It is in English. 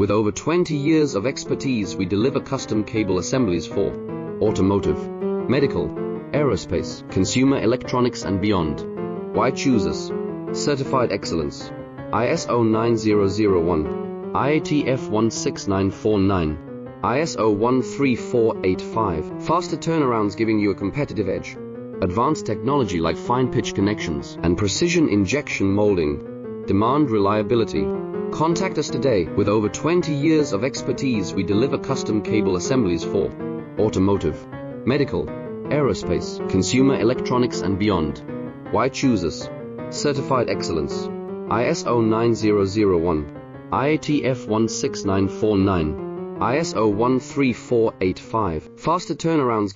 With over 20 years of expertise, we deliver custom cable assemblies for automotive, medical, aerospace, consumer electronics and beyond. Why choose us? Certified excellence. ISO 9001, IATF 16949, ISO 13485. Faster turnarounds giving you a competitive edge. Advanced technology like fine pitch connections and precision injection molding. Demand reliability. Contact us today. With over 20 years of expertise, we deliver custom cable assemblies for automotive, medical, aerospace, consumer electronics and beyond. Why choose us? Certified excellence. ISO 9001, IATF 16949, ISO 13485. Faster turnarounds